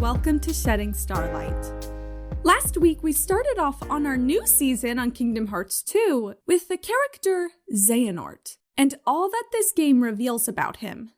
welcome to Shedding Starlight. Last week, we started off on our new season on Kingdom Hearts 2 with the character Xehanort and all that this game reveals about him.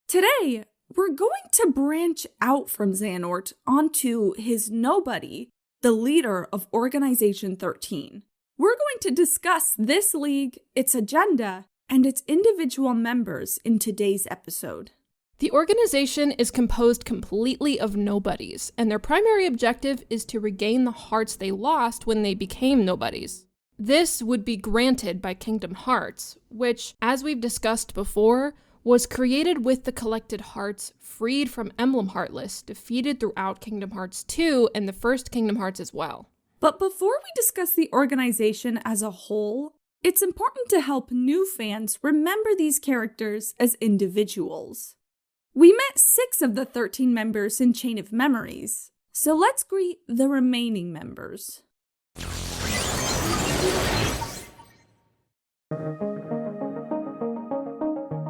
Today, we're going to branch out from Xehanort onto his nobody, the leader of Organization XIII. We're going to discuss this league, its agenda, and its individual members in today's episode. The organization is composed completely of nobodies, and their primary objective is to regain the hearts they lost when they became nobodies. This would be granted by Kingdom Hearts, which, as we've discussed before, was created with the collected hearts freed from Emblem Heartless, defeated throughout Kingdom Hearts 2 and the first Kingdom Hearts as well. But before we discuss the organization as a whole, it's important to help new fans remember these characters as individuals. We met 6 of the 13 members in Chain of Memories, so let's greet the remaining members.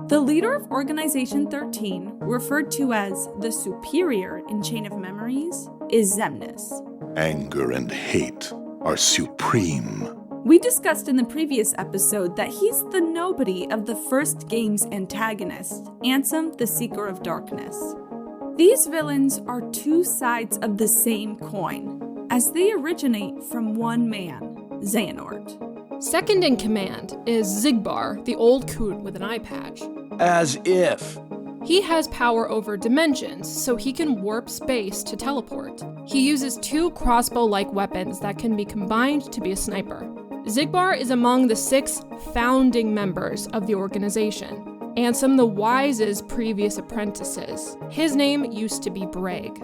The leader of Organization XIII, referred to as the Superior in Chain of Memories, is Xemnas. Anger and hate are supreme. We discussed in the previous episode that he's the nobody of the first game's antagonist, Ansem, the Seeker of Darkness. These villains are 2 sides of the same coin, as they originate from one man, Xehanort. Second in command is Xigbar, the old coot with an eye patch. As if. He has power over dimensions, so he can warp space to teleport. He uses 2 crossbow-like weapons that can be combined to be a sniper. Xigbar is among the 6 founding members of the organization, Ansem the Wise's previous apprentices. His name used to be Breg.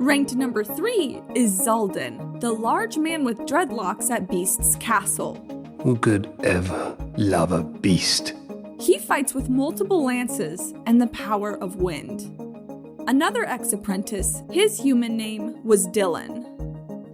Ranked number 3 is Xaldin, the large man with dreadlocks at Beast's castle. Who could ever love a beast? He fights with multiple lances and the power of wind. Another ex-apprentice, his human name was Dylan.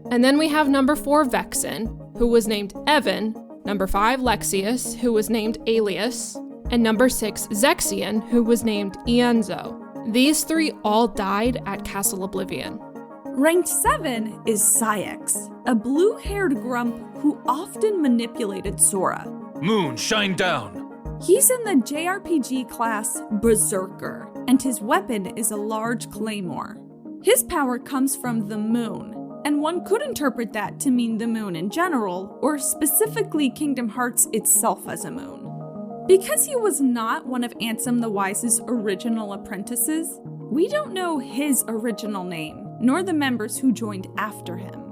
And then we have number 4 Vexen, who was named Evan, number 5 Lexius, who was named Alias, and number 6 Zexion, who was named Ienzo. These 3 all died at Castle Oblivion. Ranked 7 is Saïx, a blue-haired grump who often manipulated Sora. Moon, shine down! He's in the JRPG class Berserker, and his weapon is a large claymore. His power comes from the moon, and one could interpret that to mean the moon in general, or specifically Kingdom Hearts itself as a moon. Because he was not one of Ansem the Wise's original apprentices, we don't know his original name, nor the members who joined after him.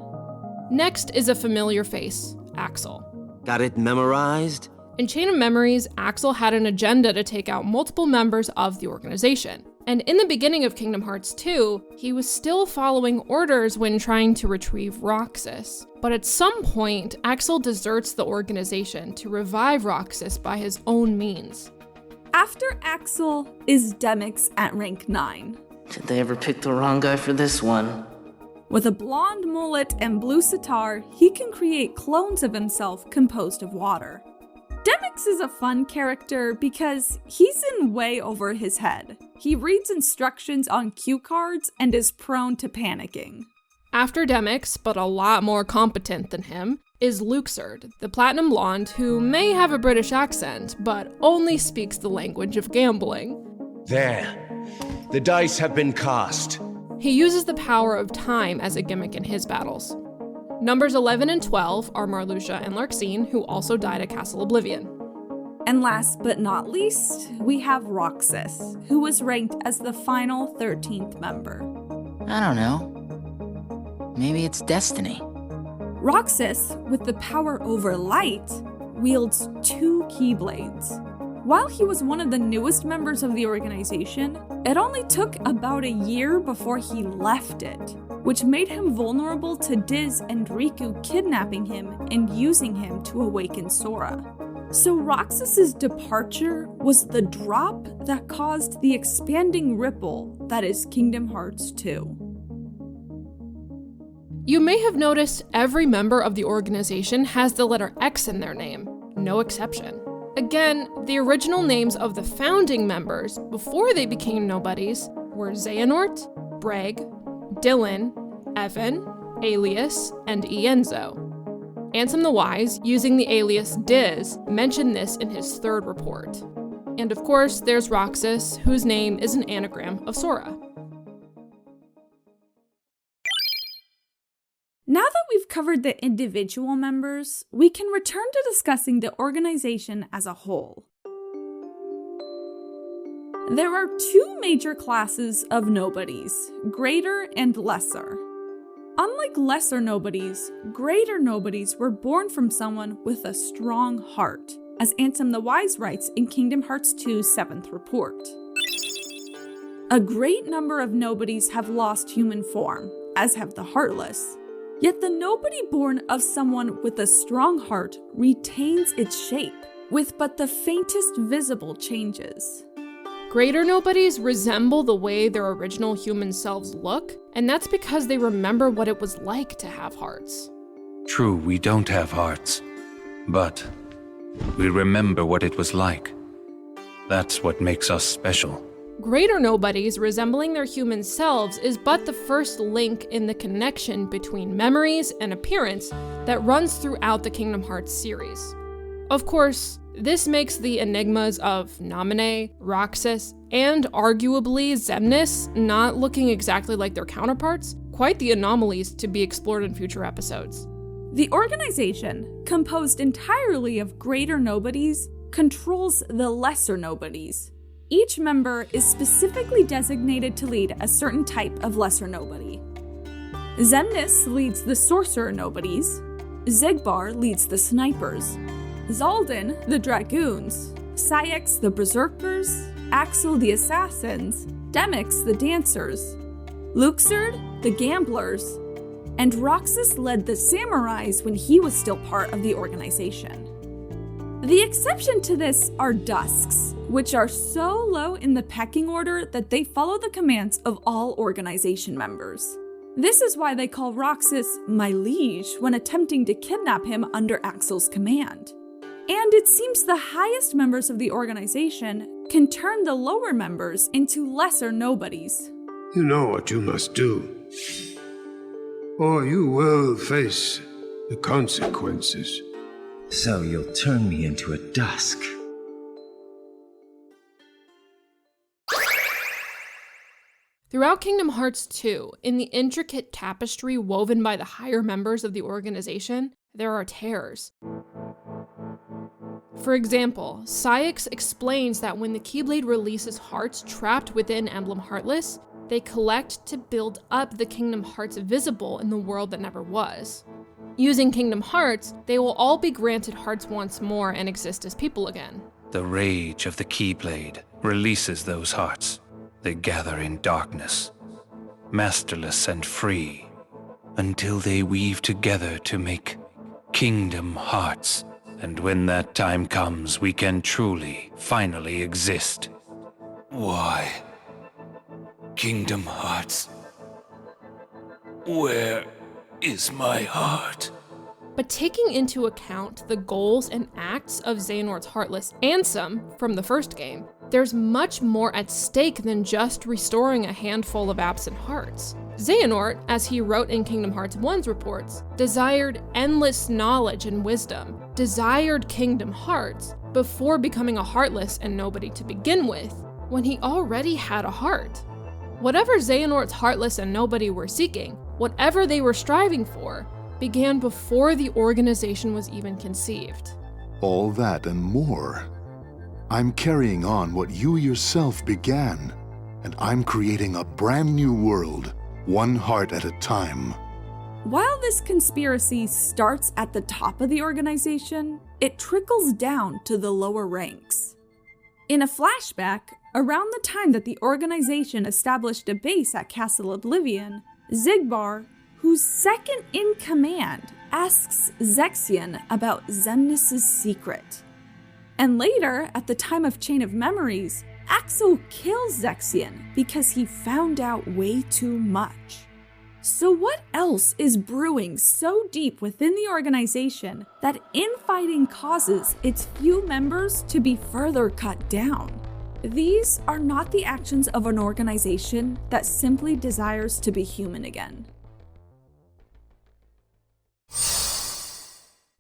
Next is a familiar face, Axel. Got it memorized? In Chain of Memories, Axel had an agenda to take out multiple members of the organization. And in the beginning of Kingdom Hearts 2, he was still following orders when trying to retrieve Roxas. But at some point, Axel deserts the organization to revive Roxas by his own means. After Axel is Demyx at rank 9. Did they ever pick the wrong guy for this one? With a blonde mullet and blue sitar, he can create clones of himself composed of water. Demyx is a fun character because he's in way over his head. He reads instructions on cue cards and is prone to panicking. After Demyx, but a lot more competent than him, is Luxord, the platinum blonde who may have a British accent, but only speaks the language of gambling. There. The dice have been cast. He uses the power of time as a gimmick in his battles. Numbers 11 and 12 are Marluxia and Larxene, who also died at Castle Oblivion. And last but not least, we have Roxas, who was ranked as the final 13th member. I don't know. Maybe it's destiny. Roxas, with the power over light, wields 2 keyblades. While he was one of the newest members of the organization, it only took about a year before he left it, which made him vulnerable to Diz and Riku kidnapping him and using him to awaken Sora. So Roxas's departure was the drop that caused the expanding ripple that is Kingdom Hearts 2. You may have noticed every member of the organization has the letter X in their name, no exception. Again, the original names of the founding members before they became nobodies were Xehanort, Breg, Dylan, Evan, Alias, and Ienzo. Ansem the Wise, using the alias Diz, mentioned this in his third report. And of course, there's Roxas, whose name is an anagram of Sora. Now that we've covered the individual members, we can return to discussing the organization as a whole. There are two major classes of nobodies, greater and lesser. Unlike lesser nobodies, greater nobodies were born from someone with a strong heart, as Ansem the Wise writes in Kingdom Hearts 2's 7th report. A great number of nobodies have lost human form, as have the heartless. Yet the nobody born of someone with a strong heart retains its shape, with but the faintest visible changes. Greater nobodies resemble the way their original human selves look, and that's because they remember what it was like to have hearts. True, we don't have hearts, but we remember what it was like. That's what makes us special. Greater nobodies resembling their human selves is but the first link in the connection between memories and appearance that runs throughout the Kingdom Hearts series. Of course, this makes the enigmas of Naminé, Roxas, and arguably Xemnas not looking exactly like their counterparts quite the anomalies to be explored in future episodes. The organization, composed entirely of greater nobodies, controls the lesser nobodies. Each member is specifically designated to lead a certain type of lesser nobody. Xemnas leads the sorcerer nobodies, Xigbar leads the snipers, Xaldin the dragoons, Saïx the berserkers, Axel the assassins, Demyx the dancers, Luxord the gamblers, and Roxas led the samurais when he was still part of the organization. The exception to this are Dusks, which are so low in the pecking order that they follow the commands of all organization members. This is why they call Roxas my liege when attempting to kidnap him under Axel's command. And it seems the highest members of the organization can turn the lower members into lesser nobodies. You know what you must do, or you will face the consequences. So you'll turn me into a Dusk. Throughout Kingdom Hearts 2, in the intricate tapestry woven by the higher members of the organization, there are tears. For example, Saïx explains that when the Keyblade releases hearts trapped within Emblem Heartless, they collect to build up the Kingdom Hearts visible in the world that never was. Using Kingdom Hearts, they will all be granted hearts once more and exist as people again. The rage of the Keyblade releases those hearts. They gather in darkness, masterless and free, until they weave together to make Kingdom Hearts. And when that time comes, we can truly, finally exist. Why? Kingdom Hearts? Where is my heart? But taking into account the goals and acts of Xehanort's Heartless Ansem from the first game, there's much more at stake than just restoring a handful of absent hearts. Xehanort, as he wrote in Kingdom Hearts 1's reports, desired endless knowledge and wisdom, desired Kingdom Hearts, before becoming a Heartless and nobody to begin with, when he already had a heart. Whatever Xehanort's Heartless and nobody were seeking, whatever they were striving for, began before the organization was even conceived. All that and more. I'm carrying on what you yourself began, and I'm creating a brand new world, one heart at a time. While this conspiracy starts at the top of the organization, it trickles down to the lower ranks. In a flashback, around the time that the organization established a base at Castle Oblivion, Xigbar, who's second in command, asks Zexion about Xemnas' secret. And later, at the time of Chain of Memories, Axel kills Zexion because he found out way too much. So what else is brewing so deep within the organization that infighting causes its few members to be further cut down? These are not the actions of an organization that simply desires to be human again.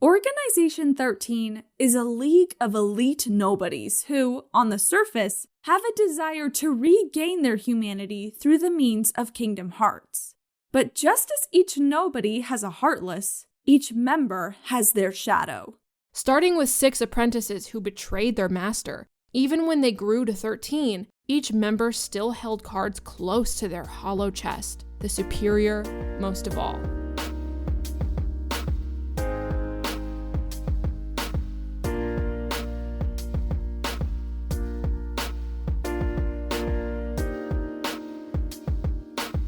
Organization 13 is a league of elite nobodies who, on the surface, have a desire to regain their humanity through the means of Kingdom Hearts. But just as each nobody has a Heartless, each member has their shadow. Starting with 6 apprentices who betrayed their master, even when they grew to 13, each member still held cards close to their hollow chest, the superior most of all.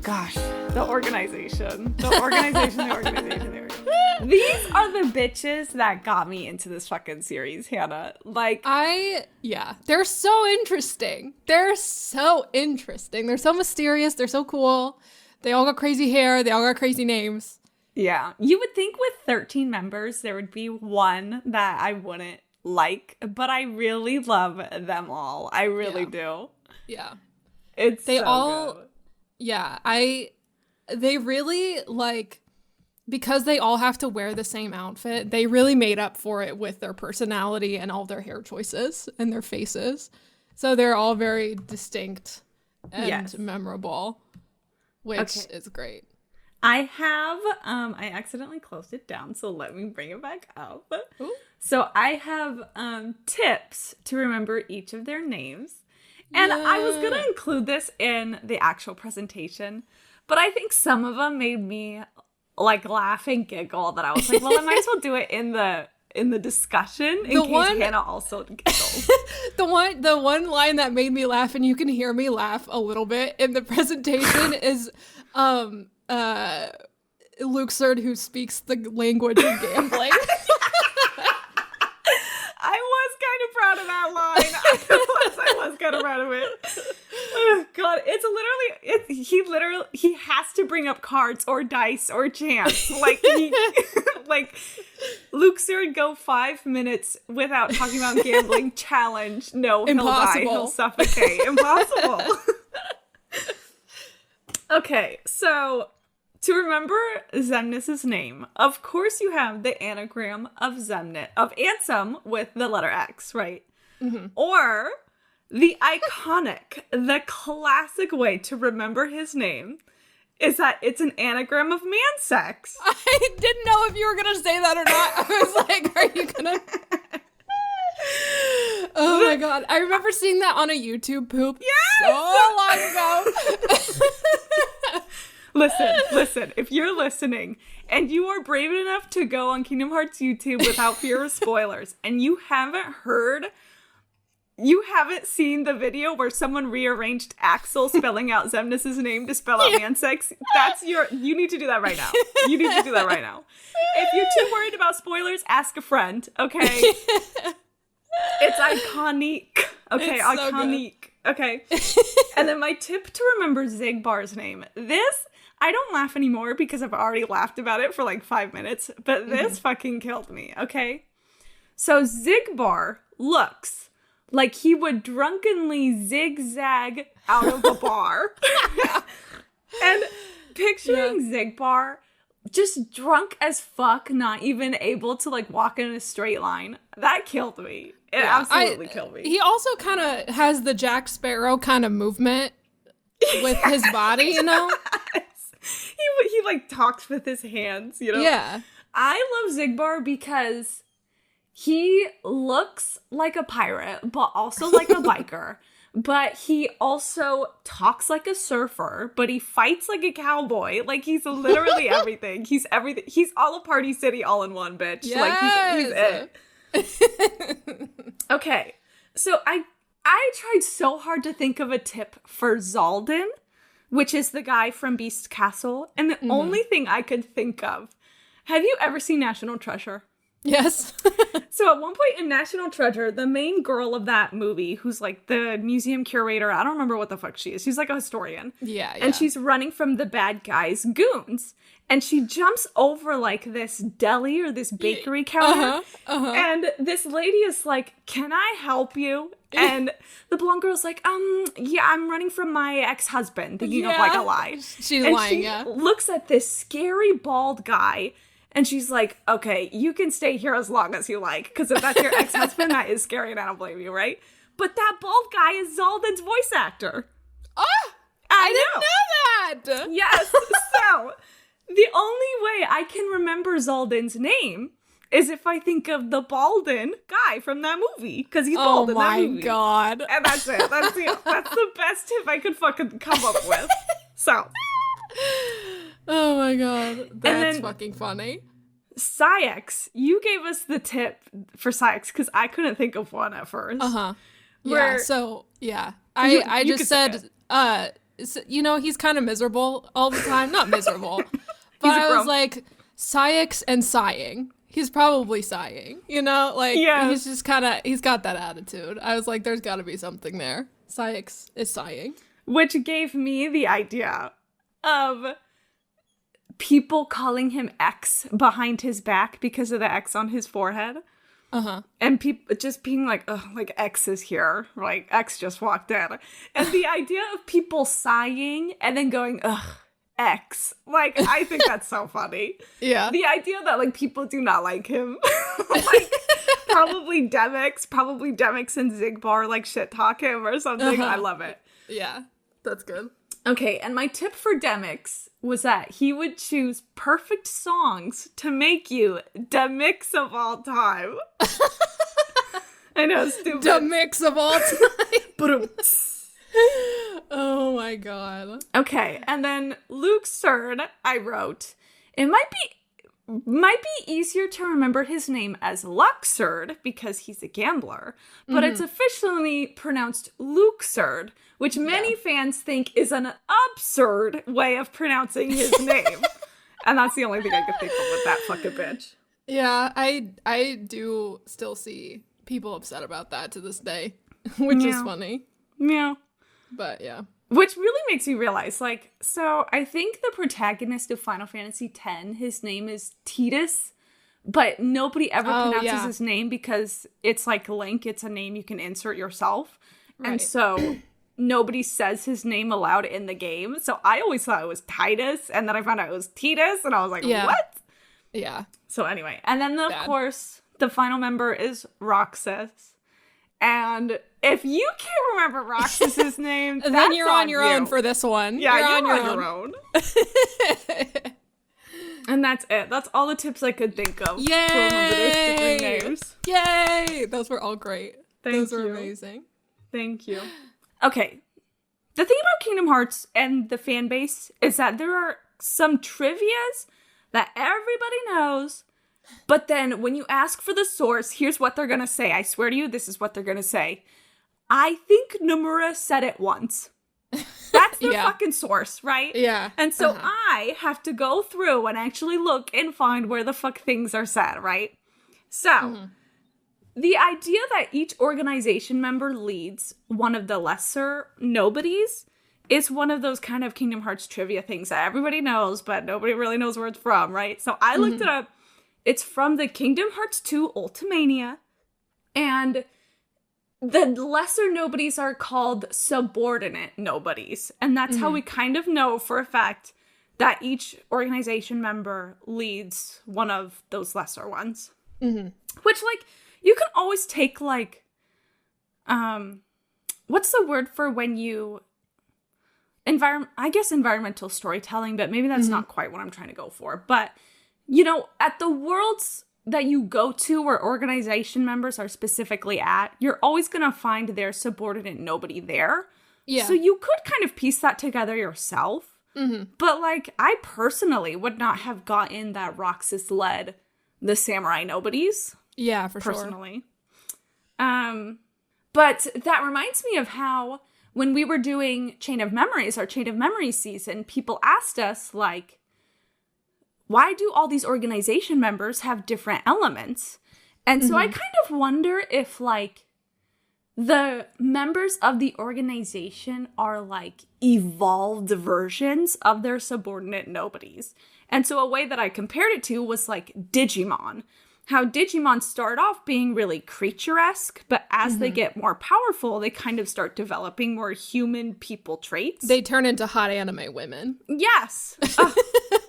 Gosh, the organization. These are the bitches that got me into this fucking series, Hannah. They're so interesting. They're so mysterious. They're so cool. They all got crazy hair. They all got crazy names. Yeah. You would think with 13 members, there would be one that I wouldn't like, but I really love them all. I really do. Yeah. It's so good. Yeah, they really, because they all have to wear the same outfit, they really made up for it with their personality and all their hair choices and their faces. So they're all very distinct and memorable, which is great. I have, I accidentally closed it down, so let me bring it back up. Ooh. So I have tips to remember each of their names. And I was going to include this in the actual presentation, but I think some of them made me laugh and giggle that I was like, well, I might as well do it in the discussion in case Hannah also giggles. The one line that made me laugh, and you can hear me laugh a little bit in the presentation, is Luxord, who speaks the language of gambling. I was kind of proud of that line. I was kind of proud of it. Oh, God, he has to bring up cards or dice or chance. Luxord would go 5 minutes without talking about gambling. Challenge. No, he'll die. He'll suffocate. Impossible. Okay, so to remember Xemnas' name, of course you have the anagram of Ansem with the letter X, right? Mm-hmm. Or the iconic, the classic way to remember his name is that it's an anagram of man sex. I didn't know if you were going to say that or not. I was like, are you going to... Oh my God. I remember seeing that on a YouTube poop so long ago. Listen, if you're listening and you are brave enough to go on Kingdom Hearts YouTube without fear of spoilers, and you haven't seen the video where someone rearranged Axel spelling out Xemnas' name to spell out man sex, you need to do that right now. You need to do that right now. If you're too worried about spoilers, ask a friend, okay? It's iconic. Okay, it's so iconic. Good. Okay. And then my tip to remember Xigbar's name. I don't laugh anymore because I've already laughed about it for 5 minutes, but this fucking killed me, okay? So Xigbar looks like he would drunkenly zigzag out of a bar. And picturing Xigbar just drunk as fuck, not even able to walk in a straight line, that killed me. It absolutely killed me. He also kind of has the Jack Sparrow kind of movement with his body, you know? He talks with his hands, you know? Yeah. I love Xigbar because he looks like a pirate, but also like a biker. But he also talks like a surfer, but he fights like a cowboy. He's literally everything. He's everything. He's all of Party City all in one, bitch. Yes. He's it. Okay, so I tried so hard to think of a tip for Xaldin, which is the guy from Beast Castle, and the only thing I could think of, have you ever seen National Treasure? Yes. So at one point in National Treasure, the main girl of that movie, who's the museum curator, I don't remember what the fuck she is. She's a historian. Yeah. And she's running from the bad guys' goons. And she jumps over this deli or this bakery counter. And this lady is like, "Can I help you?" And the blonde girl's like, yeah, I'm running from my ex-husband, thinking of like a lie. She's lying, she looks at this scary bald guy, and she's like, okay, you can stay here as long as you like, because if that's your ex-husband, that is scary, and I don't blame you, right? But that bald guy is Xaldin's voice actor. Oh! I didn't know that! Yes, so the only way I can remember Xaldin's name is if I think of the Baldin guy from that movie, because he's bald in that movie. Oh my god. And that's it. That's the best tip I could fucking come up with. So. Oh my god. That's fucking funny. Saïx, you gave us the tip for Saïx, because I couldn't think of one at first. Uh-huh. Yeah, so, yeah. I just said, you know, he's kind of miserable all the time. Not miserable. But I was like, Saïx and sighing. He's probably sighing, you know? Like, he's just kind of, he's got that attitude. I was like, there's got to be something there. Saïx is sighing. Which gave me the idea of people calling him X behind his back because of the X on his forehead. Uh-huh. And people just being like, oh, like X is here. Like, X just walked in. And the idea of people sighing and then going, ugh, X. Like, I think that's so funny. Yeah. The idea that, like, people do not like him. Like, probably Demix and Xigbar, like, shit talk him or something. I love it. Yeah, that's good. Okay, and my tip for Demix was that he would choose perfect songs to make you Demix of all time. I know, stupid. Demix of all time. Oh my god. Okay, and then Luxord, I wrote, it might be easier to remember his name as Luxord because he's a gambler, but it's officially pronounced Luxord, which many fans think is an absurd way of pronouncing his name. And that's the only thing I could think of with that fucking bitch. Yeah, I do still see people upset about that to this day, which is funny. Yeah. But yeah. Which really makes me realize, like, so I think the protagonist of Final Fantasy X, his name is Tidus, but nobody ever pronounces his name because it's like Link, it's a name you can insert yourself. Right. And so nobody says his name aloud in the game. So I always thought it was Titus, and then I found out it was Tidus, and I was like, what? Yeah. So anyway, and then of course, the final member is Roxas. And if you can't remember Roxas's name, then you're on your own for this one. Yeah, you're on your own. And that's it. That's all the tips I could think of. Yay! To remember those 3 names. Yay! Those were all great. Those were amazing. Thank you. Okay. The thing about Kingdom Hearts and the fan base is that there are some trivias that everybody knows. But then when you ask for the source, here's what they're going to say. I swear to you, this is what they're going to say. I think Nomura said it once. That's their fucking source, right? Yeah. And so I have to go through and actually look and find where the fuck things are said, right? So, the idea that each organization member leads one of the lesser Nobodies is one of those kind of Kingdom Hearts trivia things that everybody knows, but nobody really knows where it's from, right? So I looked it up. It's from the Kingdom Hearts 2 Ultimania, and the lesser Nobodies are called subordinate Nobodies, and that's how we kind of know for a fact that each organization member leads one of those lesser ones. Which, like, you can always take, like, what's the word for when you, I guess environmental storytelling, but maybe that's not quite what I'm trying to go for, but you know, at the worlds that you go to where organization members are specifically at, you're always going to find their subordinate nobody there. Yeah. So you could kind of piece that together yourself. But, like, I personally would not have gotten that Roxas led the Samurai Nobodies. Yeah, for personally. But that reminds me of how when we were doing Chain of Memories, our Chain of Memories season, people asked us, like, why do all these organization members have different elements? And so I kind of wonder if, like, the members of the organization are, like, evolved versions of their subordinate Nobodies. And so a way that I compared it to was, like, Digimon. how Digimon start off being really creature-esque, but as they get more powerful, they kind of start developing more human people traits. They turn into hot anime women. Yes.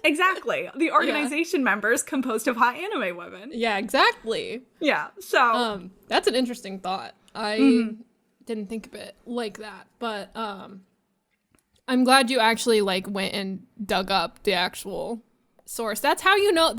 Exactly. The organization members composed of hot anime women. Yeah, exactly. Yeah. So that's an interesting thought. I didn't think of it like that, but I'm glad you actually like went and dug up the actual source. That's how you know.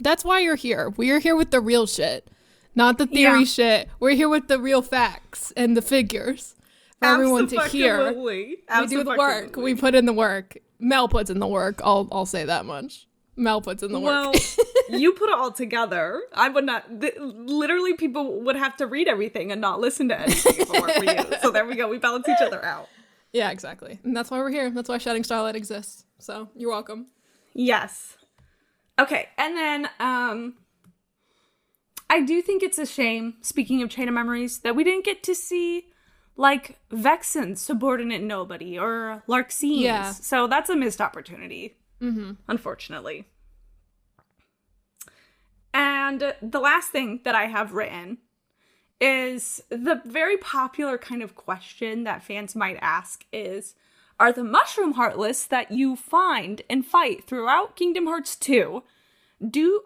That's why you're here. We are here with the real shit, not the theory shit. We're here with the real facts and the figures for everyone to hear. We do the work. We put in the work. Mel puts in the work. I'll say that much. Mel puts in the work. Well, you put it all together. I would not. Literally, people would have to read everything and not listen to anything if it weren't for you. So there we go. We balance each other out. Yeah, exactly. And that's why we're here. That's why Shedding Starlight exists. So you're welcome. Yes. Okay, and then I do think it's a shame, speaking of Chain of Memories, that we didn't get to see, like, Vexen's subordinate Nobody or Larxine's. Yeah. So that's a missed opportunity, unfortunately. And the last thing that I have written is the very popular kind of question that fans might ask is, are the Mushroom Heartless that you find and fight throughout Kingdom Hearts 2,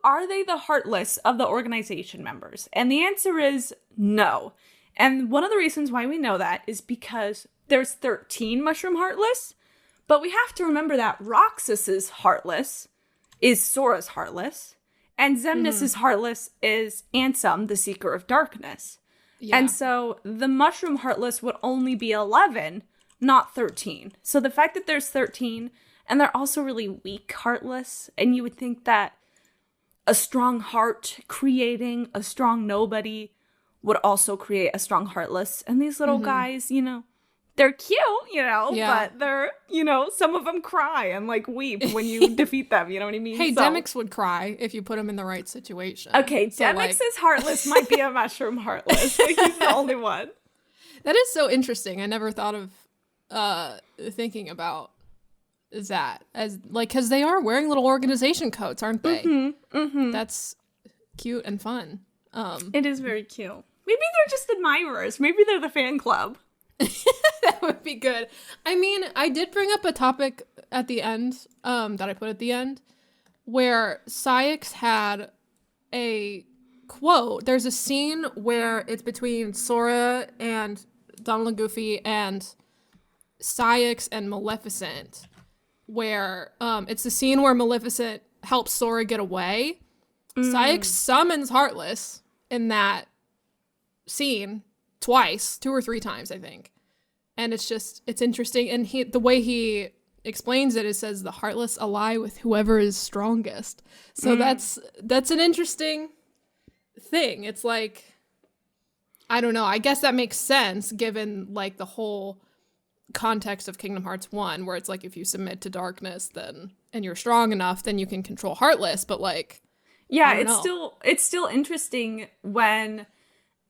are they the Heartless of the organization members? And the answer is no. And one of the reasons why we know that is because there's 13 Mushroom Heartless, but we have to remember that Roxas's Heartless is Sora's Heartless, and Xemnas' Heartless is Ansem, the Seeker of Darkness. Yeah. And so the Mushroom Heartless would only be 11, not 13. So the fact that there's 13, and they're also really weak Heartless, and you would think that a strong heart creating a strong Nobody would also create a strong Heartless. And these little guys, you know, they're cute, you know, but they're, you know, some of them cry and like weep when you defeat them, you know what I mean? Hey, Demix would cry if you put him in the right situation. Okay, so Demix's Heartless might be a Mushroom Heartless. Like, he's the only one. That is so interesting. I never thought of thinking about that as like, because they are wearing little organization coats, aren't they? That's cute and fun. It is very cute. Maybe they're just admirers. Maybe they're the fan club. That would be good. I mean, I did bring up a topic at the end that I put at the end where Saïx had a quote. There's a scene where it's between Sora and Donald and Goofy and Saïx and Maleficent, where it's the scene where Maleficent helps Sora get away. Saïx summons Heartless in that scene twice, 2 or 3 times, I think. And it's interesting. And the way he explains it, it says the Heartless ally with whoever is strongest. So that's an interesting thing. It's like, I don't know. I guess that makes sense given like the whole context of Kingdom Hearts 1, where it's like if you submit to darkness then and you're strong enough, then you can control Heartless. But like, yeah, it's still interesting when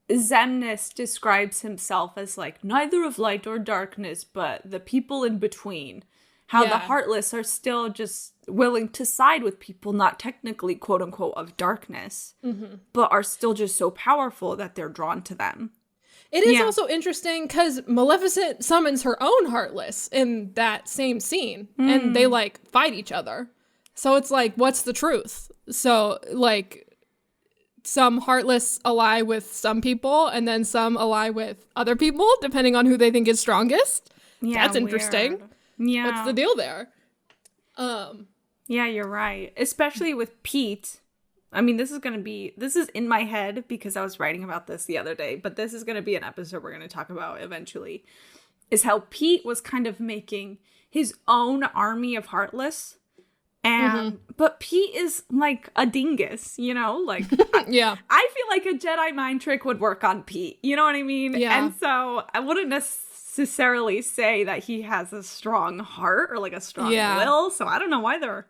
Xemnas describes himself as like neither of light or darkness, but the people in between. How the Heartless are still just willing to side with people not technically quote unquote of darkness, but are still just so powerful that they're drawn to them. It is also interesting because Maleficent summons her own Heartless in that same scene, and they like fight each other. So it's like, what's the truth? So like, some Heartless ally with some people, and then some ally with other people, depending on who they think is strongest. Yeah, that's interesting. Weird. Yeah, what's the deal there? Yeah, you're right. Especially with Pete. I mean, this is in my head because I was writing about this the other day, but this is going to be an episode we're going to talk about eventually, is how Pete was kind of making his own army of Heartless. And but Pete is like a dingus, you know, like yeah. I feel like a Jedi mind trick would work on Pete. You know what I mean? Yeah. And so I wouldn't necessarily say that he has a strong heart or like a strong will. So I don't know why they're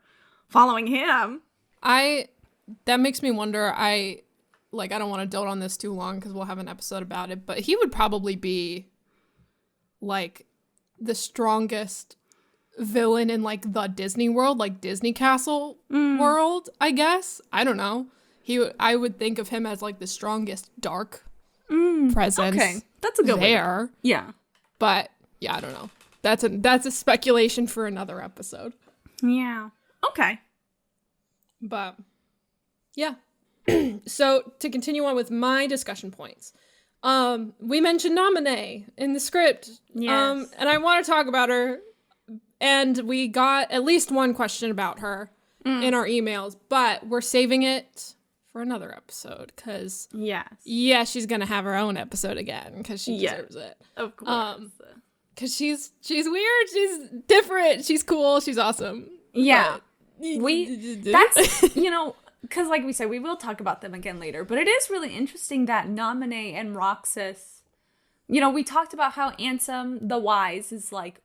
following him. That makes me wonder. I don't want to dote on this too long because we'll have an episode about it. But he would probably be like the strongest villain in like the Disney world, like Disney Castle world, I guess. I don't know. I would think of him as like the strongest dark presence. Okay, that's a good there. One. Yeah, but yeah, I don't know. That's a speculation for another episode. Yeah. Okay. But yeah. So to continue on with my discussion points, we mentioned Nominee in the script. Yes. And I want to talk about her. And we got at least one question about her in our emails, but we're saving it for another episode because she's gonna have her own episode again because she deserves it. Of course. Because she's weird, she's different, she's cool, she's awesome. Yeah. That's, because like we said, we will talk about them again later, but it is really interesting that Nominee and Roxas, we talked about how Ansem the Wise is like,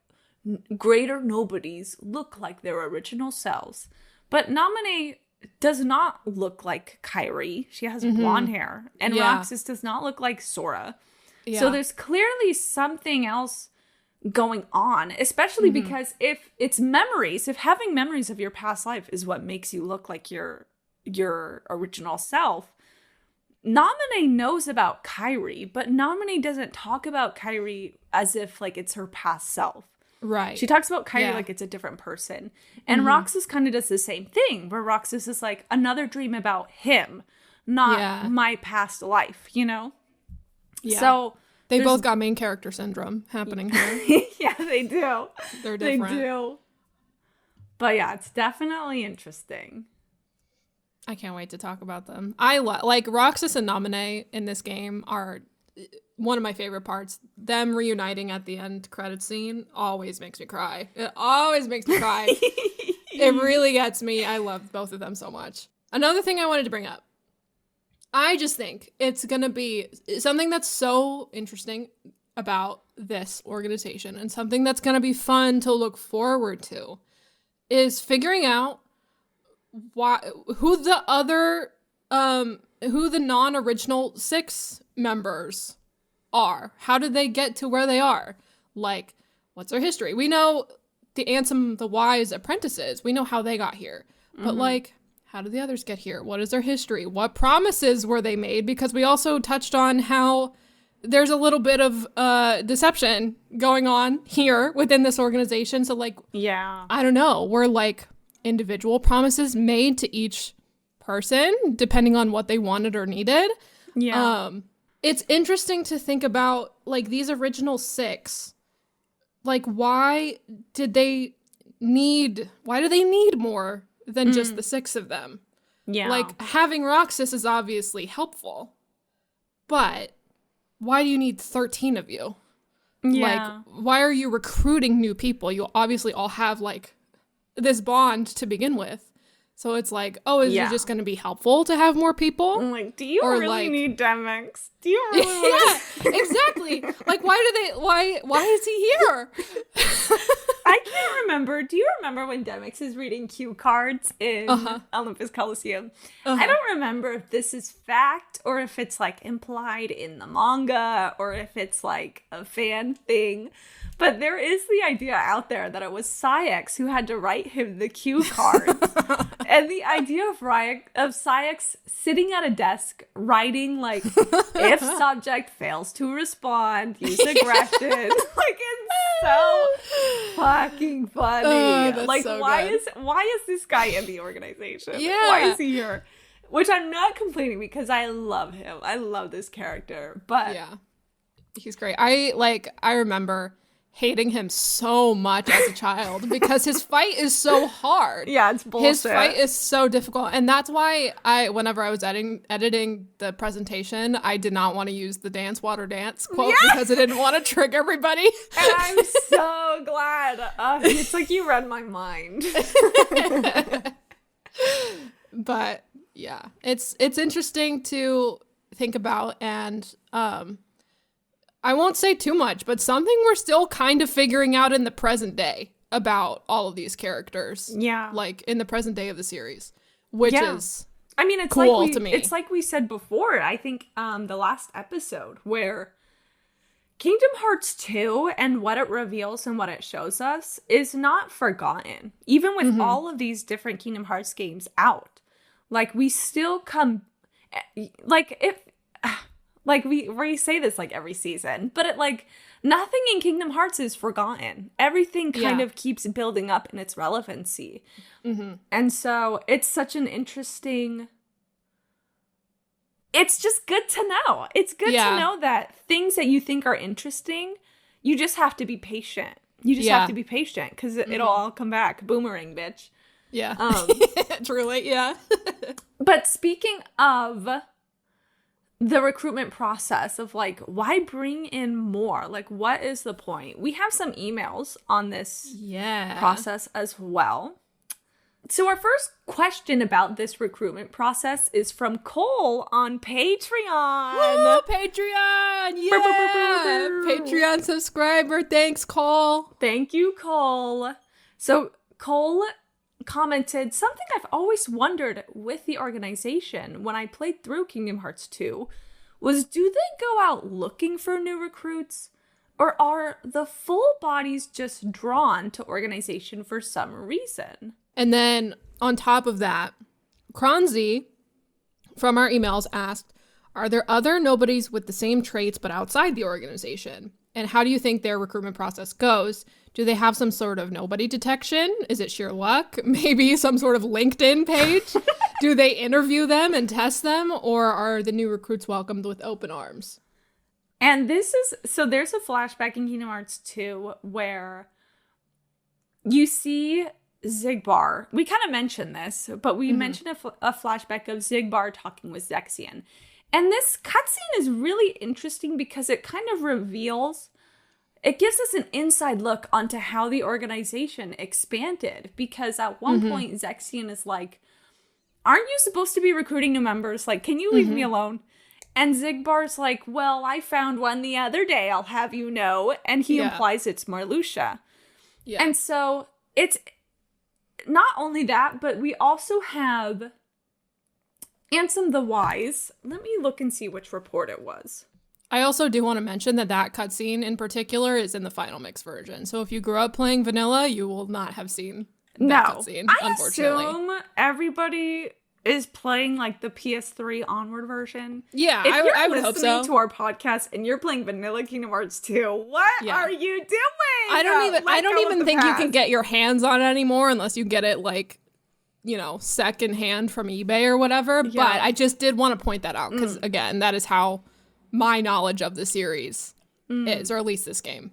greater nobodies look like their original selves. But Nominee does not look like Kyrie. She has blonde hair. And Roxas does not look like Sora. Yeah. So there's clearly something else going on, especially because if having memories of your past life is what makes you look like your original self, Nominee knows about Kyrie, but Nominee doesn't talk about Kyrie as if like it's her past self. Right. She talks about Kyrie like it's a different person. And Roxas kind of does the same thing, where Roxas is like another dream about him, not my past life, Yeah. So they both got main character syndrome happening here. Yeah, they do. They're different. They do. But yeah, it's definitely interesting. I can't wait to talk about them. I like Roxas and Nominee in this game are one of my favorite parts. Them reuniting at the end credit scene always makes me cry. It always makes me cry. It really gets me. I love both of them so much. Another thing I wanted to bring up. I just think it's going to be something that's so interesting about this organization and something that's going to be fun to look forward to is figuring out who the non-original 6 members are. How did they get to where they are? Like, what's their history? We know the Ansem the Wise apprentices. We know how they got here. But like, how did the others get here? What is their history? What promises were they made? Because we also touched on how there's a little bit of deception going on here within this organization. So like, I don't know. Were like individual promises made to each person depending on what they wanted or needed? It's interesting to think about, like, these original 6, like, why do they need more than just the 6 of them? Yeah. Like, having Roxas is obviously helpful, but why do you need 13 of you? Yeah. Like, why are you recruiting new people? You obviously all have, like, this bond to begin with. So it's like, oh, is it just going to be helpful to have more people? I'm like, do you really need Demix? Do you really want to... exactly. Like, why is he here? I can't remember. Do you remember when Demix is reading cue cards in Olympus Coliseum? I don't remember if this is fact or if it's like implied in the manga or if it's like a fan thing. But there is the idea out there that it was Saïx who had to write him the cue cards. And the idea of Saïx sitting at a desk writing, like, if subject fails to respond, use aggression. Like, it's so fucking funny. Like, so why is this guy in the organization? Yeah. Why is he here? Which I'm not complaining because I love him. I love this character. But yeah, he's great. I remember hating him so much as a child because his fight is so hard. Yeah, it's bullshit. His fight is so difficult. And that's why whenever I was editing the presentation, I did not want to use the dance water dance quote because I didn't want to trick everybody. And I'm so glad. It's like you read my mind. But yeah, it's interesting to think about, and I won't say too much, but something we're still kind of figuring out in the present day about all of these characters. Yeah. Like, in the present day of the series, which is it's cool like to me. It's like we said before, I think, the last episode, where Kingdom Hearts 2 and what it reveals and what it shows us is not forgotten. Even with all of these different Kingdom Hearts games out. Like, we still come like, if, like, we say this, like, every season, but it, like, nothing in Kingdom Hearts is forgotten. Everything kind of keeps building up in its relevancy. Mm-hmm. And so it's such an interesting... It's just good to know. It's good to know that things that you think are interesting, you just have to be patient. You just have to be patient, because it'll all come back. Boomerang, bitch. Yeah. Truly, yeah. But speaking of the recruitment process of, like, why bring in more? Like, what is the point? We have some emails on this process as well. So our first question about this recruitment process is from Kole on Patreon. Woo, Patreon! Yeah! Patreon subscriber. Thanks, Kole. Thank you, Kole. So Kole commented, something I've always wondered with the organization when I played through Kingdom Hearts 2 was, do they go out looking for new recruits? Or are the full bodies just drawn to organization for some reason? And then on top of that, Kronsi from our emails asked, are there other nobodies with the same traits but outside the organization? And how do you think their recruitment process goes? Do they have some sort of nobody detection? Is it sheer luck? Maybe some sort of LinkedIn page? Do they interview them and test them? Or are the new recruits welcomed with open arms? And this is, so there's a flashback in Kingdom Hearts 2 where you see Xigbar. We kind of mentioned this, but we mentioned a flashback of Xigbar talking with Zexion. And this cutscene is really interesting because it kind of reveals, it gives us an inside look onto how the organization expanded. Because at one point, Zexion is like, aren't you supposed to be recruiting new members? Like, can you leave me alone? And Xigbar's like, well, I found one the other day, I'll have you know. And he implies it's Marluxia. Yeah. And so it's not only that, but we also have Ansem the Wise. Let me look and see which report it was. I also do want to mention that cutscene in particular is in the final mix version. So if you grew up playing vanilla, you will not have seen that cutscene, unfortunately. I assume everybody is playing, like, the PS3 onward version. Yeah, if I would hope so. If you're listening to our podcast and you're playing vanilla Kingdom Hearts 2, what are you doing? I don't even think you can get your hands on it anymore unless you get it, like, you know, secondhand from eBay or whatever. Yeah. But I just did want to point that out because, again, that is how my knowledge of the series is, or at least this game.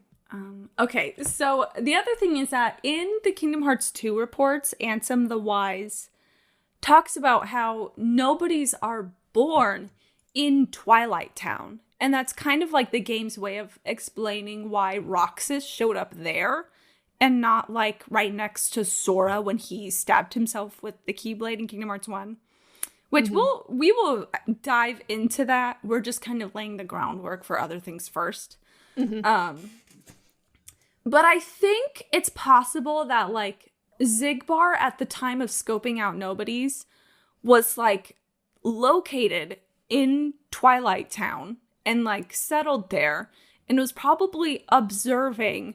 Okay, so the other thing is that in the Kingdom Hearts 2 reports, Ansem the Wise talks about how nobodies are born in Twilight Town. And that's kind of like the game's way of explaining why Roxas showed up there and not, like, right next to Sora when he stabbed himself with the Keyblade in Kingdom Hearts 1. Which we will dive into that. We're just kind of laying the groundwork for other things first. But I think it's possible that, like, Xigbar at the time of scoping out Nobodies was, like, located in Twilight Town and, like, settled there and was probably observing,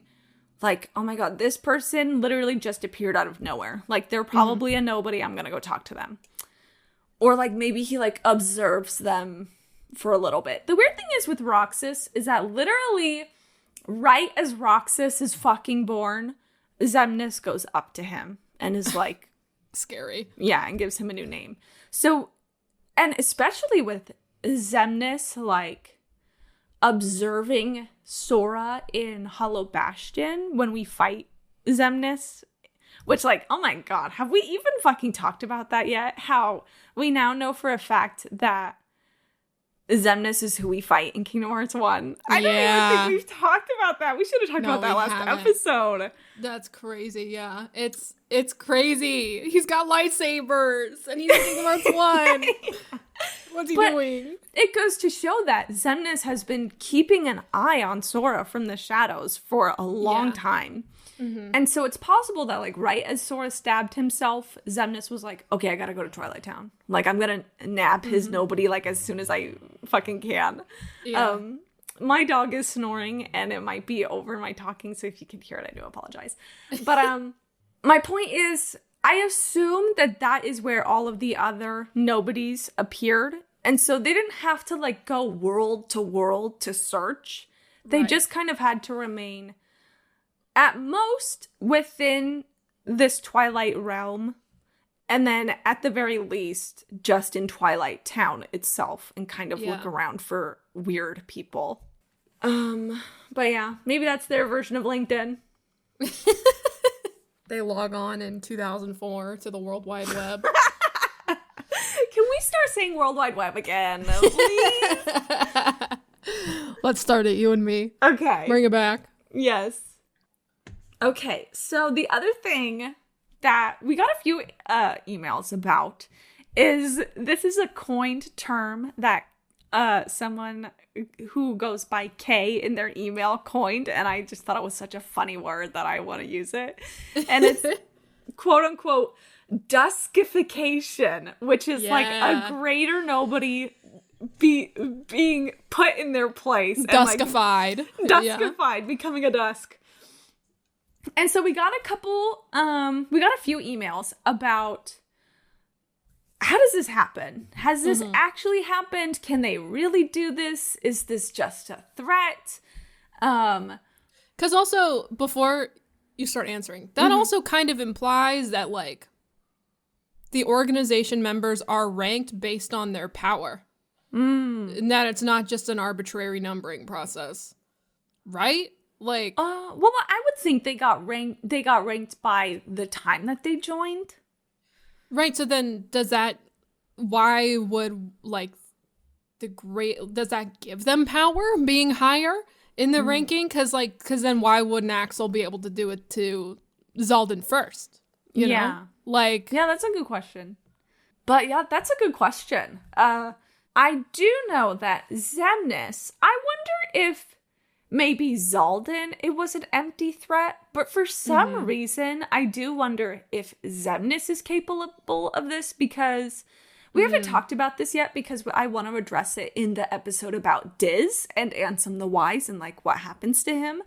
like, oh my god, this person literally just appeared out of nowhere. Like, they're probably a nobody. I'm gonna go talk to them. Or, like, maybe he, like, observes them for a little bit. The weird thing is with Roxas is that literally right as Roxas is fucking born, Xemnas goes up to him and is like... scary. Yeah, and gives him a new name. So, and especially with Xemnas, like, observing Sora in Hollow Bastion when we fight Xemnas, which, like, oh my god, have we even fucking talked about that yet? How we now know for a fact that Xemnas is who we fight in Kingdom Hearts 1. I don't even think we've talked about that. We should have talked about that last episode. That's crazy, yeah. It's crazy. He's got lightsabers, and he's in Kingdom Hearts 1. What's he doing? It goes to show that Xemnas has been keeping an eye on Sora from the shadows for a long time. And so it's possible that, like, right as Sora stabbed himself, Xemnas was like, okay, I gotta go to Twilight Town. Like, I'm gonna nab his nobody, like, as soon as I fucking can. Yeah. My dog is snoring, and it might be over my talking, so if you can hear it, I do apologize. But my point is, I assume that is where all of the other nobodies appeared And so they didn't have to like go world to search. They just kind of had to remain at most within this Twilight realm. And then at the very least, just in Twilight Town itself and kind of look around for weird people. But yeah, maybe that's their version of LinkedIn. They log on in 2004 to the World Wide Web. Can we start saying World Wide Web again, please? Let's start it, you and me. Okay. Bring it back. Yes. Okay, so the other thing that we got a few emails about is this is a coined term that someone who goes by K in their email coined, and I just thought it was such a funny word that I want to use it. And it's quote unquote duskification, which is like a greater nobody being put in their place. Duskified. And like, duskified, becoming a dusk. And so we got a few emails about how does this happen? Has this actually happened? Can they really do this? Is this just a threat? Because also, before you start answering, that also kind of implies that, like, the organization members are ranked based on their power. And that it's not just an arbitrary numbering process. Right? Like, well, I would think they got ranked by the time that they joined. Right, so then does that give them power being higher in the ranking? Because then why wouldn't Axel be able to do it to Xaldin first? You know? Like, yeah, that's a good question. But yeah, that's a good question. I do know that Xemnas, I wonder if maybe Xaldin, it was an empty threat, but for some reason, I do wonder if Xemnas is capable of this, because we haven't talked about this yet, because I want to address it in the episode about Diz and Ansem the Wise and like what happens to him.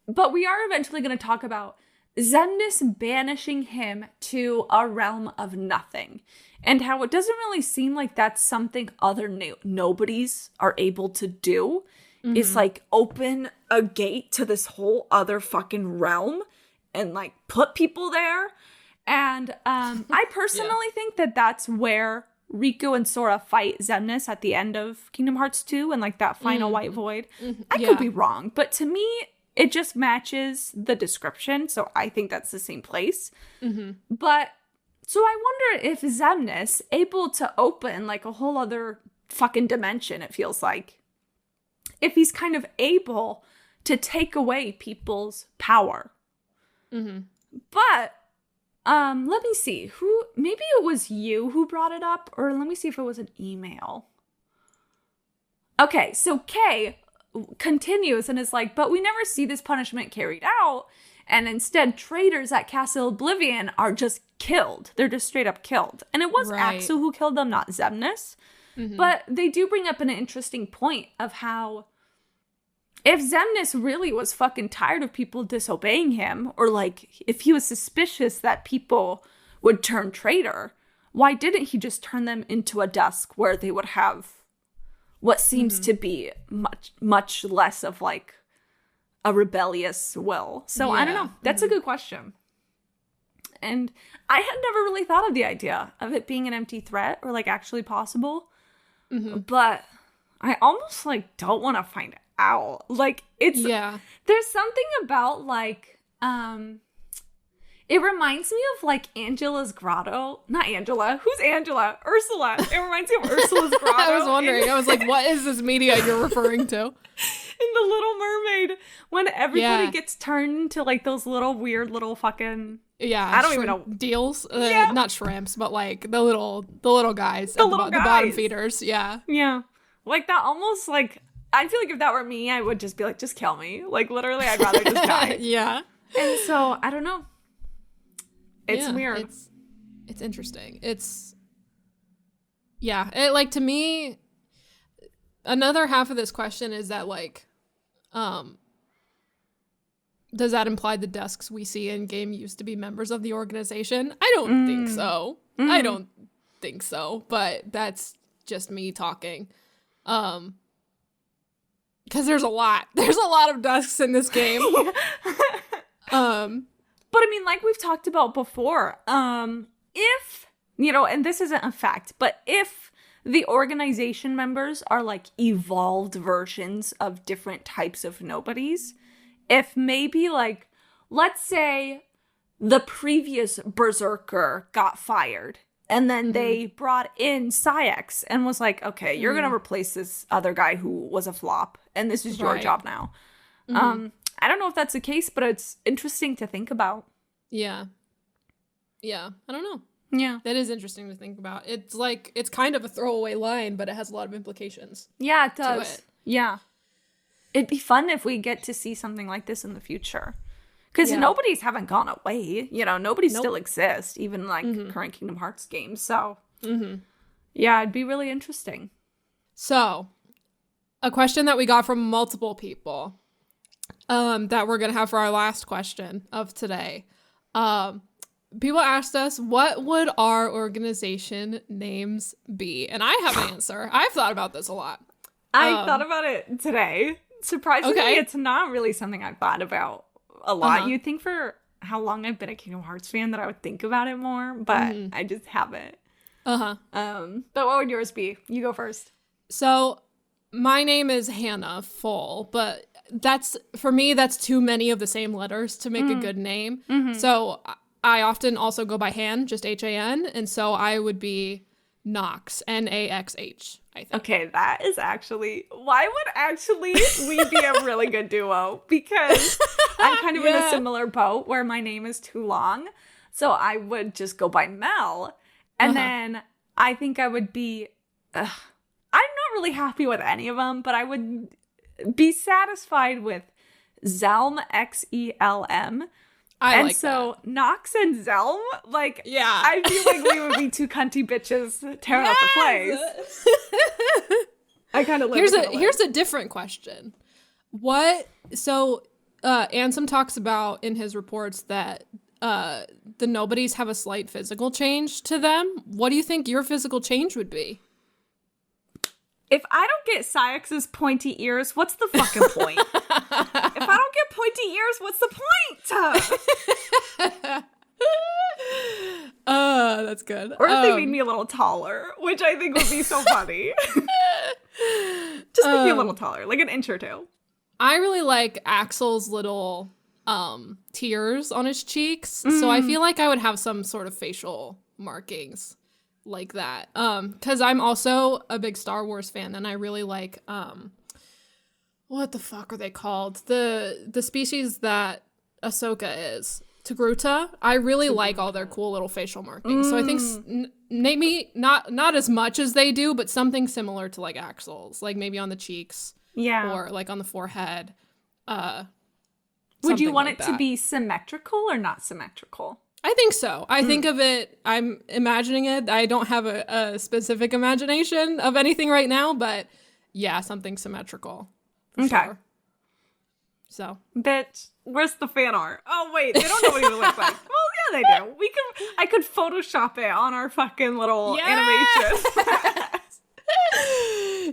But we are eventually going to talk about Xemnas banishing him to a realm of nothing, and how it doesn't really seem like that's something other nobodies are able to do. It's like open a gate to this whole other fucking realm and like put people there. And I personally think that that's where Riku and Sora fight Xemnas at the end of Kingdom Hearts 2 and like that final white void. I could be wrong, but to me, it just matches the description, so I think that's the same place. But, so I wonder if Xemnas able to open, like, a whole other fucking dimension, it feels like. If he's kind of able to take away people's power. But, let me see. Maybe it was you who brought it up, or let me see if it was an email. Okay, so Kay continues and is like, but we never see this punishment carried out, and instead traitors at Castle Oblivion are just killed. They're just straight up killed. And it was Axel who killed them, not Xemnas. But they do bring up an interesting point of how if Xemnas really was fucking tired of people disobeying him, or like if he was suspicious that people would turn traitor, why didn't he just turn them into a dusk where they would have what seems to be much less of like a rebellious will? So I don't know. That's a good question. And I had never really thought of the idea of it being an empty threat or like actually possible. But I almost like don't want to find out. Like it's there's something about like it reminds me of like Angela's grotto. Not Angela. Who's Angela? Ursula. It reminds me of Ursula's grotto. I was wondering. I was like, what is this media you're referring to? In The Little Mermaid, when everybody gets turned into like those little weird little fucking I don't even know deals. Not shrimps, but like the little guys, the bottom feeders. Yeah. Like that almost like I feel like if that were me, I would just be like, just kill me. Like literally, I'd rather just die. And so I don't know. It's weird. It's interesting. It's like to me, another half of this question is that like, does that imply the dusks we see in game used to be members of the organization? I don't think so. I don't think so, but that's just me talking. Because there's a lot of dusks in this game. But I mean, like we've talked about before, if, and this isn't a fact, but if the organization members are like evolved versions of different types of nobodies, if maybe like, let's say the previous berserker got fired and then they brought in XIII and was like, okay, you're going to replace this other guy who was a flop and this is your job now. I don't know if that's the case, but it's interesting to think about. Yeah. I don't know. Yeah. That is interesting to think about. It's like, it's kind of a throwaway line, but it has a lot of implications. Yeah, it does. Yeah. It'd be fun if we get to see something like this in the future. Because nobodies haven't gone away. Nobodies still exist, even like current Kingdom Hearts games. So, yeah, it'd be really interesting. So, a question that we got from multiple people that we're going to have for our last question of today. People asked us, what would our organization names be? And I have an answer. I've thought about this a lot. I thought about it today. Surprisingly, it's not really something I've thought about a lot. You'd think for how long I've been a Kingdom Hearts fan that I would think about it more, but I just haven't. But what would yours be? You go first. So my name is Hannah Full, but for me, that's too many of the same letters to make a good name. So I often also go by Han, just H-A-N, and so I would be Nox, N-A-X-H, I think. Okay, that is why would we be a really good duo? Because I'm kind of in a similar boat where my name is too long, so I would just go by Mel, and then I think I would be, I'm not really happy with any of them, but I would be satisfied with Xelm, X-E-L-M. And so that. Nox and Xelm, I feel like we would be two cunty bitches tearing up the place. I kind of Here's a different question. Ansem talks about in his reports that the Nobodies have a slight physical change to them. What do you think your physical change would be? If I don't get XIIX's pointy ears, what's the fucking point? If I don't get pointy ears, what's the point? That's good. Or if they made me a little taller, which I think would be so funny. Just make me a little taller, like an inch or two. I really like Axel's little tears on his cheeks, so I feel like I would have some sort of facial markings like that, because I'm also a big Star Wars fan, and I really like what the fuck are they called, the species that Ahsoka is, Togruta. I really like all their cool little facial markings, so I think maybe not as much as they do, but something similar to like Axel's, like maybe on the cheeks, or like on the forehead. Would you want it to be symmetrical or not symmetrical? I think so. I think of it, I'm imagining it. I don't have a specific imagination of anything right now, but yeah, something symmetrical. For sure. So. Bitch, where's the fan art? Oh, wait, they don't know what it looks like. Well, yeah, they do. I could Photoshop it on our fucking little animation.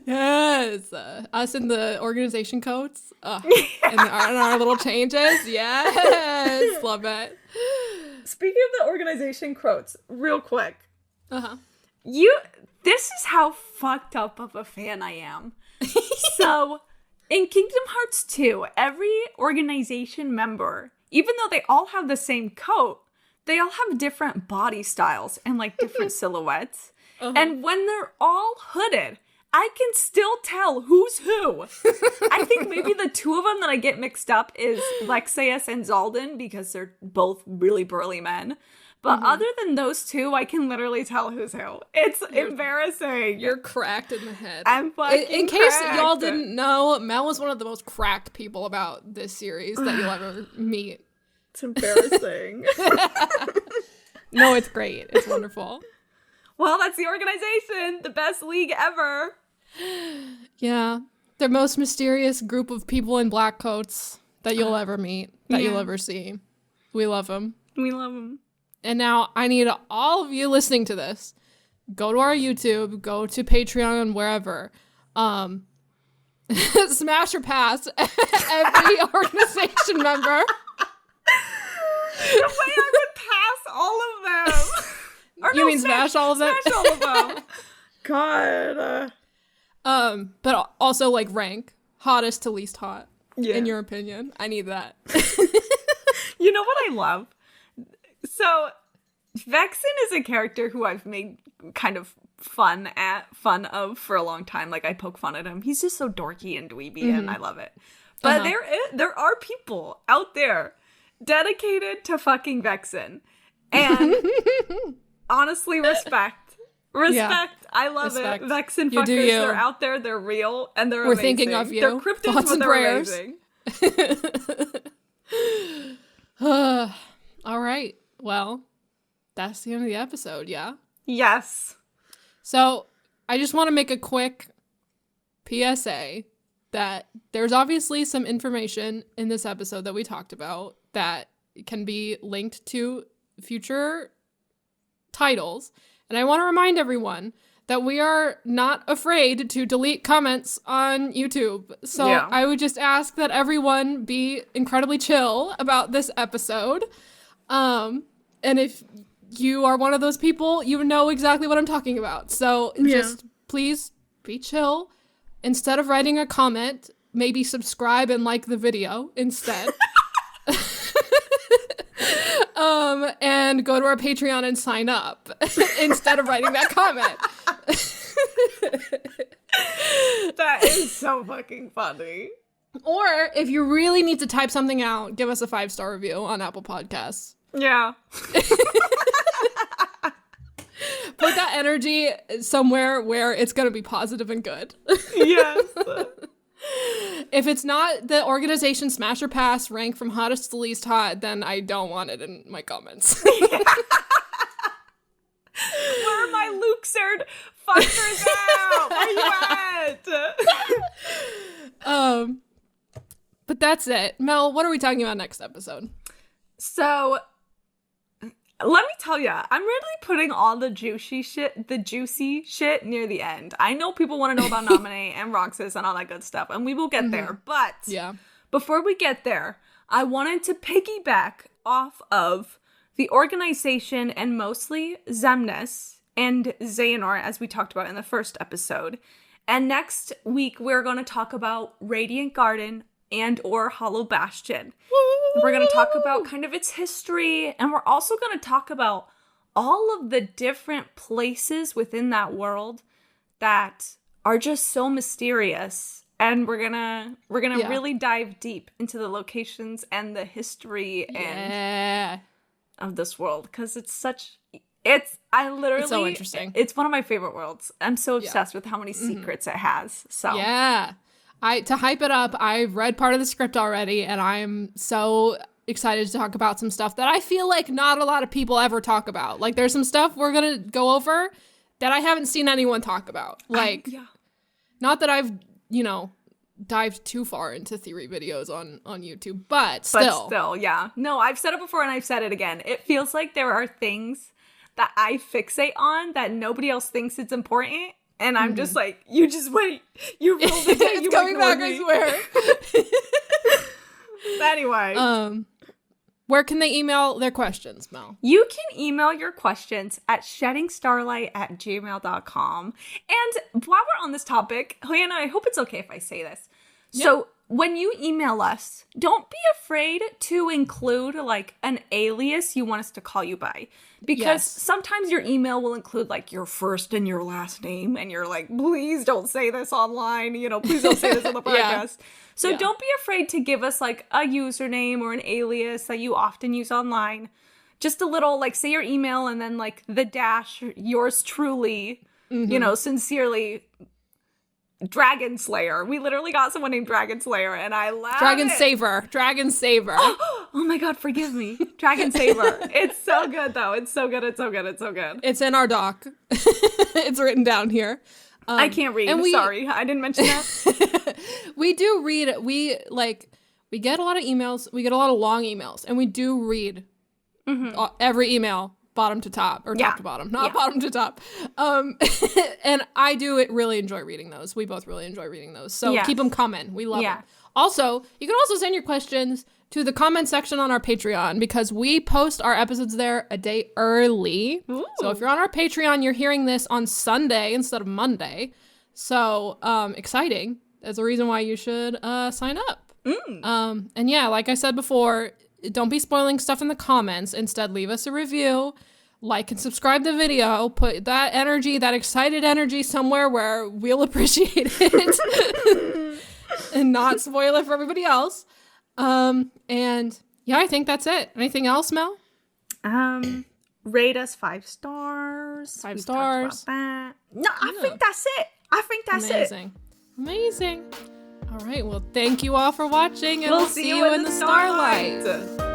Yes. Us in the organization coats. And our little changes. Yes. Love it. Speaking of the organization quotes, real quick. This is how fucked up of a fan I am. So, in Kingdom Hearts 2, every organization member, even though they all have the same coat, they all have different body styles and like different silhouettes. And when they're all hooded, I can still tell who's who. I think maybe the two of them that I get mixed up is Lexius and Zaldin, because they're both really burly men. But other than those two, I can literally tell who's who. It's embarrassing. You're cracked in the head. I'm fucking In case y'all didn't know, Mel was one of the most cracked people about this series that you'll ever meet. It's embarrassing. No, it's great. It's wonderful. Well, that's the organization. The best league ever. Yeah. The most mysterious group of people in black coats that you'll ever meet, that you'll ever see. We love them. We love them. And now I need all of you listening to this go to our YouTube, go to Patreon, wherever. Smash or pass every organization member. The way I would pass all of them. Or you mean smash all of them? Smash all of them. God. But also like rank hottest to least hot. Yeah. In your opinion, I need that. You know what I love? So, Vexen is a character who I've made kind of fun of for a long time. Like, I poke fun at him. He's just so dorky and dweeby, and I love it. But there are people out there dedicated to fucking Vexen. And honestly, respect. Yeah. I love it. Vexen fuckers, they're out there, they're real, and we're amazing. Thinking of you. They're cryptids, but they're prayers. Amazing. All right. Well, that's the end of the episode, yeah? Yes. So, I just want to make a quick PSA that there's obviously some information in this episode that we talked about that can be linked to future titles. And I want to remind everyone that we are not afraid to delete comments on YouTube. So I would just ask that everyone be incredibly chill about this episode. And if you are one of those people, you know exactly what I'm talking about. So just please be chill. Instead of writing a comment, maybe subscribe and like the video instead. And go to our Patreon and sign up instead of writing that comment. That is so fucking funny. Or if you really need to type something out, give us a 5-star review on Apple Podcasts. Yeah. Put that energy somewhere where it's going to be positive and good. Yes. If it's not the organization smash or pass rank from hottest to least hot, then I don't want it in my comments. Where are my Luxord fuckers at? Where you at? But that's it. Mel, what are we talking about next episode? So, let me tell you, I'm really putting all the juicy shit near the end. I know people want to know about Nominate and Roxas and all that good stuff, and we will get there. But before we get there, I wanted to piggyback off of the organization and mostly Xemnas and Xehanort, as we talked about in the first episode. And next week, we're going to talk about Radiant Garden and or Hollow Bastion. We're going to talk about kind of its history, and we're also going to talk about all of the different places within that world that are just so mysterious. And we're gonna really dive deep into the locations and the history and of this world, because it's so interesting. It's one of my favorite worlds. I'm so obsessed with how many secrets it has. So to hype it up, I've read part of the script already, and I'm so excited to talk about some stuff that I feel like not a lot of people ever talk about. Like, there's some stuff we're gonna go over that I haven't seen anyone talk about. Like, not that I've, dived too far into theory videos on YouTube, but still, No, I've said it before and I've said it again. It feels like there are things that I fixate on that nobody else thinks it's important. And I'm just like, you just wait. You roll the day. It's coming back, I swear. Anyway. Where can they email their questions, Mel? You can email your questions at sheddingstarlight@gmail.com. And while we're on this topic, Hannah, I hope it's okay if I say this. Yep. So when you email us, don't be afraid to include like an alias you want us to call you by. Because sometimes your email will include like your first and your last name. And you're like, please don't say this online. Please don't say this on the podcast. So don't be afraid to give us like a username or an alias that you often use online. Just a little, like, say your email and then like the dash, yours truly, sincerely, Dragon Slayer. We literally got someone named Dragon Slayer, and I love Dragon it. Dragon Saver. Oh my god, forgive me. Dragon Saver. It's so good, though. It's so good. It's so good. It's so good. It's in our doc. It's written down here. I can't read. Sorry, I didn't mention that. We do read. We get a lot of emails. We get a lot of long emails, and we do read every email bottom to top, or top to bottom, not bottom to top. And I do really enjoy reading those. We both really enjoy reading those. So keep them coming. We love them. Also, you can also send your questions to the comment section on our Patreon, because we post our episodes there a day early. Ooh. So if you're on our Patreon, you're hearing this on Sunday instead of Monday. So exciting. That's a reason why you should sign up. And yeah, like I said before, don't be spoiling stuff in the comments. Instead, leave us a review, like and subscribe to the video, put that energy, that excited energy somewhere where we'll appreciate it and not spoil it for everybody else. And yeah, I think that's it. Anything else, Mel? Rate us 5 stars. 5 stars. No, I think that's it. Amazing. Amazing. All right. Well, thank you all for watching, and we'll see you in the starlight.